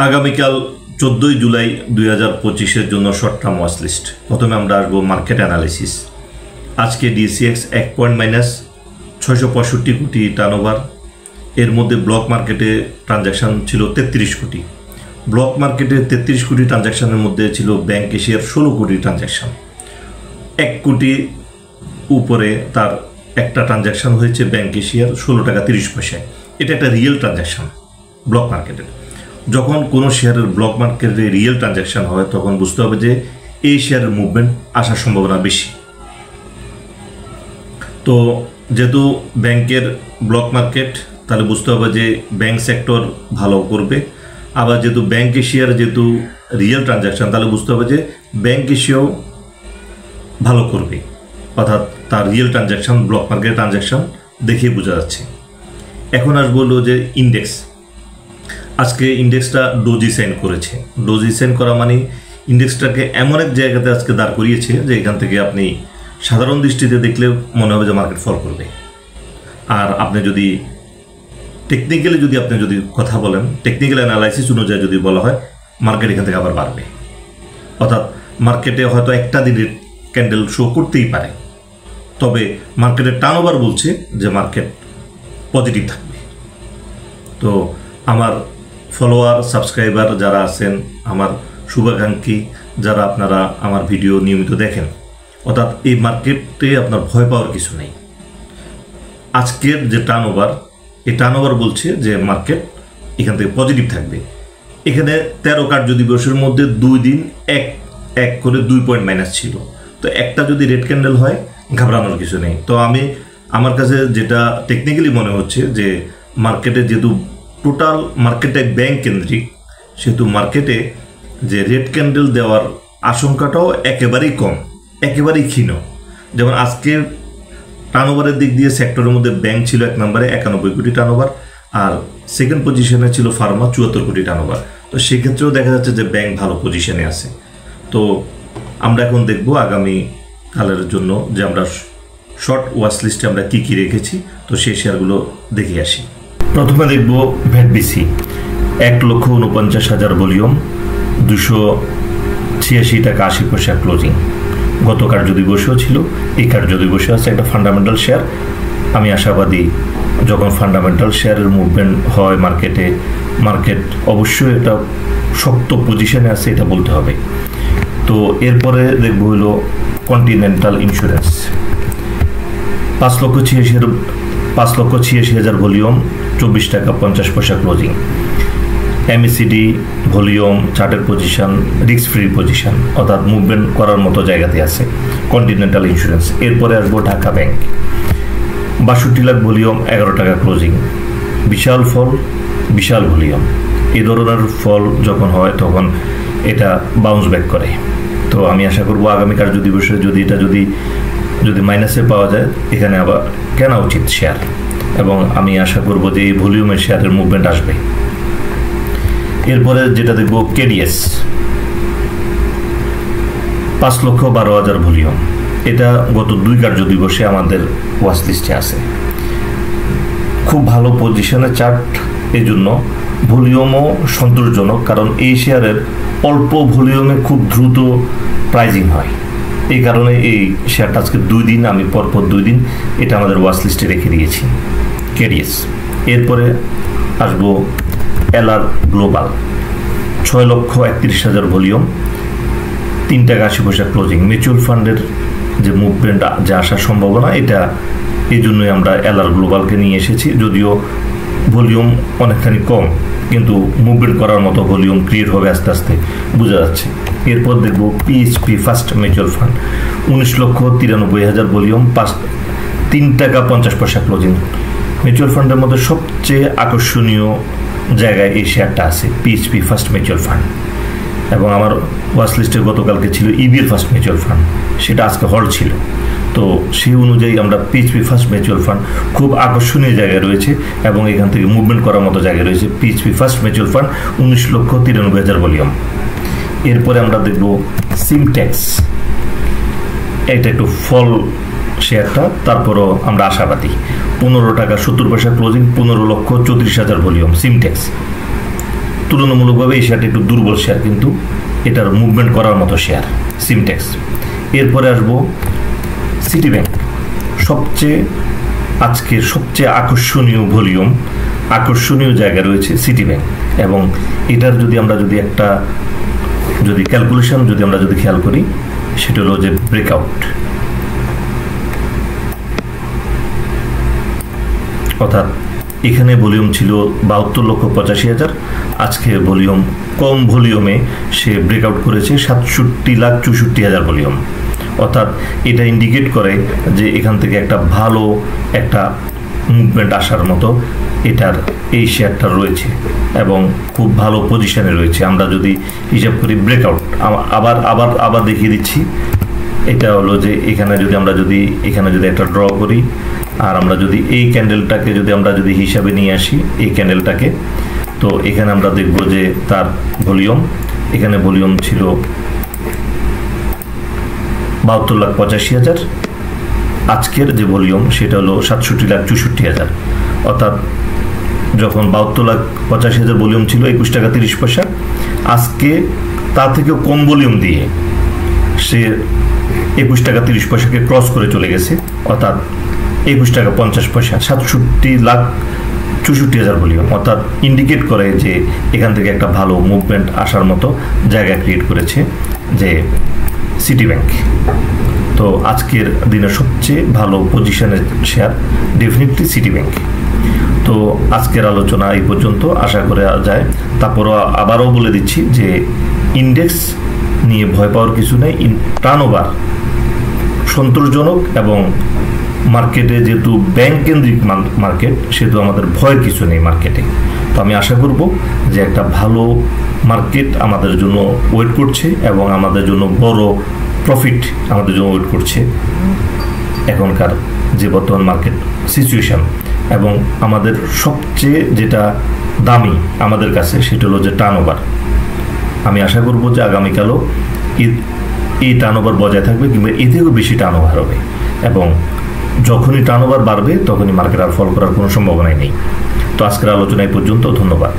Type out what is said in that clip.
আগামীকাল 14 জুলাই 2025-এর জন্য short term watch list. প্রথমে আমরা আসবো মার্কেট অ্যানালিসিস। আজকে ডিএসইএক্স 1 পয়েন্ট মাইনাস 665 কোটি টার্নওভার। এর মধ্যে ব্লক মার্কেটে ট্রানজ্যাকশান ছিল 33 কোটি। ব্লক মার্কেটে 33 কোটি ট্রানজ্যাকশানের মধ্যে ছিল ব্যাংক এশিয়ার 16 কোটি ট্রানজ্যাকশান। 1 কোটি উপরে তার একটা ট্রানজ্যাকশান হয়েছে ব্যাংক এশিয়ার 16 টাকা 30 পয়সায়। এটা একটা রিয়েল ট্রানজ্যাকশান ব্লক মার্কেটের। যখন কোনো শেয়ারের ব্লক মার্কেটে রিয়েল ট্রানজ্যাকশান হয় তখন বুঝতে হবে যে এই শেয়ারের মুভমেন্ট আসার সম্ভাবনা বেশি। তো যেহেতু ব্যাংকের ব্লক মার্কেট, তাহলে বুঝতে হবে যে ব্যাংক সেক্টর ভালো করবে। আবার যেহেতু ব্যাংক এশিয়ার যেহেতু রিয়েল ট্রানজ্যাকশান, তাহলে বুঝতে হবে যে ব্যাংক এশিয়াও ভালো করবে, অর্থাৎ তার real transaction block market transaction দেখে বোঝা যাচ্ছে। এখন আসবো হলো যে ইন্ডেক্স। আজকে ইন্ডেক্সটা ডোজি সাইন করেছে। ডোজি সাইন করা মানে ইন্ডেক্সটাকে এমন এক জায়গাতে আজকে দাঁড় করিয়েছে যে এখান থেকে আপনি সাধারণ দৃষ্টিতে দেখলে মনে হবে যে মার্কেট ফল করবে। আর আপনি যদি টেকনিক্যালি যদি কথা বলেন, টেকনিক্যাল অ্যানালাইসিস অনুযায়ী যদি বলা হয়, মার্কেট এখান থেকে আবার বাড়বে। অর্থাৎ মার্কেটে হয়তো একটা দিনের ক্যান্ডেল শো করতেই পারে, তবে মার্কেটের টার্নওভার বলছে যে মার্কেট পজিটিভ থাকবে। তো আমার ফলোয়ার সাবস্ক্রাইবার যারা আছেন, আমার শুভাকাঙ্ক্ষী যারা আপনারা আমার ভিডিও নিয়মিত দেখেন, অর্থাৎ এই মার্কেটে আপনার ভয় পাওয়ার কিছু নেই। আজকের যে টার্নওভার, এই টার্নওভার বলছে যে মার্কেট এখান থেকে পজিটিভ থাকবে। এখানে 13 কার্যদিবসের মধ্যে 2 দিন এক করে 2 পয়েন্ট মাইনাস ছিল। তো একটা যদি রেড ক্যান্ডেল হয়, ঘাবড়ানোর কিছু নেই। তো আমার কাছে যেটা টেকনিক্যালি মনে হচ্ছে যে মার্কেটে যেহেতু টোটাল মার্কেটে ব্যাংক কেন্দ্রিক, সেহেতু মার্কেটে যে রেড ক্যান্ডেল দেওয়ার আশঙ্কাটাও একেবারেই কম, একেবারেই ক্ষীণ। যেমন আজকের টার্নওভারের দিক দিয়ে সেক্টরের মধ্যে ব্যাংক ছিল 1 নম্বরে 91 কোটি টার্নওভার, আর সেকেন্ড পজিশনে ছিল ফার্মা 74 কোটি টার্নওভার। তো সেক্ষেত্রেও দেখা যাচ্ছে যে ব্যাংক ভালো পজিশনে আছে। তো আমরা এখন দেখব আগামী কালের জন্য যে আমরা শর্ট ওয়াচ লিস্টে আমরা কী কী রেখেছি। তো সেই শেয়ারগুলো দেখে আসি। প্রথমে দেখব ভ্যাটবিসি। 1,49,000 ভলিউম, 286 টাকা 80 পয়সা ক্লোজিং। গত কার্যদিবসেও ছিল, এই কার্যদিবসে আছে একটা ফান্ডামেন্টাল শেয়ার। আমি আশাবাদী যখন ফান্ডামেন্টাল শেয়ারের মুভমেন্ট হয় মার্কেট অবশ্যই এটা শক্ত পজিশনে আছে, এটা বলতে হবে। তো এরপরে দেখব হলো কন্টিনেন্টাল ইন্স্যুরেন্স। 5,86,000 ভলিউম, 24 টাকা 50 পয়সা ক্লোজিং। এমএসিডি ভলিউম, চার্টের পজিশন, রিস্ক ফ্রি পজিশন, অর্থাৎ মুভমেন্ট করার মতো জায়গাতে আছে কন্টিনেন্টাল ইন্স্যুরেন্স। এরপরে আসবো ঢাকা ব্যাংক। 62 লাখ ভলিউম, 11 টাকা ক্লোজিং। বিশাল ফল, বিশাল ভলিউম। এই ধরনের ফল যখন হয় তখন এটা বাউন্স ব্যাক করে। তো আমি আশা করবো আগামী কার্যদিবসে যদি মাইনাসে পাওয়া যায়, এখানে আবার কেনা উচিত শেয়ার, এবং আমি আশা করব যে এই ভলিউমের শেয়ারের মুভমেন্ট আসবে। এরপরে যেটা দেখব কেডিএস, 5,12,000 ভলিউম। এটা গত 2 কার্যদিবসে আমাদের ওয়াচ লিস্টে আছে। খুব ভালো পজিশনে চার্ট, এই জন্য ভলিউমও সন্তোষজনক, কারণ এই শেয়ারের অল্প ভলিউমে খুব দ্রুত প্রাইজিং হয়। এই কারণে এই শেয়ারটা আজকে 2 দিন, আমি পরপর 2 দিন এটা আমাদের ওয়াচ লিস্টে রেখে দিয়েছি কেডিএস। এরপরে আসবো এলআর গ্লোবাল। 6,31,000 ভলিউম, 3 টাকা 80 পয়সা ক্লোজিং। মিউচুয়াল ফান্ডের যে মুভমেন্ট যে আসার সম্ভাবনা, এটা এই জন্যই আমরা এলআর গ্লোবালকে নিয়ে এসেছি। যদিও ভলিউম অনেকখানি কম, কিন্তু মুভমেন্ট করার মতো ভলিউম ক্রিয়েট হবে আস্তে আস্তে, বোঝা যাচ্ছে। এরপর দেখব PHP first mutual fund. 19,93,000 volume, 3 টাকা 50 পয়সা ক্লোজিং। মিউচুয়াল ফান্ডের মধ্যে সবচেয়ে আকর্ষণীয় জায়গায় এই শেয়ারটা আছে, পিএইচপি ফার্স্ট মিউচুয়াল ফান্ড। এবং আমার ওয়াচ লিস্টে গতকালকে ছিল ইবির ফার্স্ট মিউচুয়াল ফান্ড, সেটা আজকে হল্ড ছিল। তো সেই অনুযায়ী আমরা পিএইচপি ফার্স্ট মিউচুয়াল ফান্ড খুব আকর্ষণীয় জায়গায় রয়েছে, এবং এখান থেকে মুভমেন্ট করার মতো জায়গায় রয়েছে। PHP first mutual fund 19,93,000 volume. এরপরে আমরা দেখব সিমটেক্স। এটা একটু ফল শেয়ারটা, তারপরও আমরা আশাবাদী। 15 টাকা 70 পয়সা ক্লোজিং, 15,34,000 ভলিউম সিমটেক্স। তুলনামূলকভাবে এই শেয়ারটা একটু দুর্বল শেয়ার, কিন্তু এটার মুভমেন্ট করার মতো শেয়ার সিমটেক্স। এরপরে আসবো সিটি ব্যাংক, আজকের সবচেয়ে আকর্ষণীয় জায়গা রয়েছে সিটি ব্যাংক, এবং এটার আমরা যদি ক্যালকুলেশন আমরা খেয়াল করি, সেটা হলো যে ব্রেকআউট, অর্থাৎ এখানে ভলিউম ছিল 72,85,000, আজকে ভলিউম কম ভলিউমে সে ব্রেকআউট করেছে 67,64,000 ভলিউম। অর্থাৎ এটা ইন্ডিকেট করে যে এখান থেকে একটা ভালো মুভমেন্ট আসার মতো এই শেয়ারটা রয়েছে এবং খুব ভালো পজিশনে রয়েছে। আমরা যদি হিসাব করি ব্রেকআউট, আবার দেখিয়ে দিচ্ছি, এটা হলো যে এখানে এখানে যদি একটা ড্র করি, আর আমরা যদি এই ক্যান্ডেলটাকে আমরা হিসাবে নিয়ে আসি, এই ক্যান্ডেলটাকে, তো এখানে আমরা দেখব যে তার এখানে ভলিউম ছিল 72,85,000, আজকের যে ভলিউম সেটা হলো 67,64,000। অর্থাৎ যখন 72,85,000 ভলিউম ছিল 21 টাকা 30 পয়সা, আজকে তার থেকেও কম ভলিউম দিয়ে সে 21 টাকা 30 পয়সাকে ক্রস করে চলে গেছে, অর্থাৎ 21 টাকা 50 পয়সা, 67,64,000 ভলিউম। অর্থাৎ ইন্ডিকেট করে যে এখান থেকে একটা ভালো মুভমেন্ট আসার মতো জায়গা ক্রিয়েট করেছে যে সিটি ব্যাংক। তো আজকের দিনের সবচেয়ে ভালো পজিশনের শেয়ার ডেফিনেটলি সিটি ব্যাংক। তো আজকের আলোচনা এই পর্যন্ত, আশা করা যায়। তারপরও আবারও বলে দিচ্ছি যে ইন্ডেক্স নিয়ে ভয় পাওয়ার কিছু নেই, টার্নওভার সন্তোষজনক, এবং মার্কেটে যেহেতু ব্যাংক কেন্দ্রিক মার্কেট, সেহেতু আমাদের ভয়ের কিছু নেই মার্কেটে। তো আমি আশা করব যে একটা ভালো মার্কেট আমাদের জন্য ওয়েট করছে, এবং আমাদের জন্য বড় প্রফিট আমাদের জন্য ওয়েট করছে এখনকার যে বর্তমান মার্কেট সিচুয়েশন। এবং আমাদের সবচেয়ে যেটা দামি আমাদের কাছে, সেটা হলো যে টার্নওভার। আমি আশা করব যে আগামীকালও এই টার্নওভার বজায় থাকবে, কিংবা এর থেকেও বেশি টার্নওভার হবে, এবং যখনই টার্নওভার বাড়বে তখনই মার্কেট আর ফল করার কোনো সম্ভাবনাই নেই। তো আজকের আলোচনা এই পর্যন্ত, ধন্যবাদ।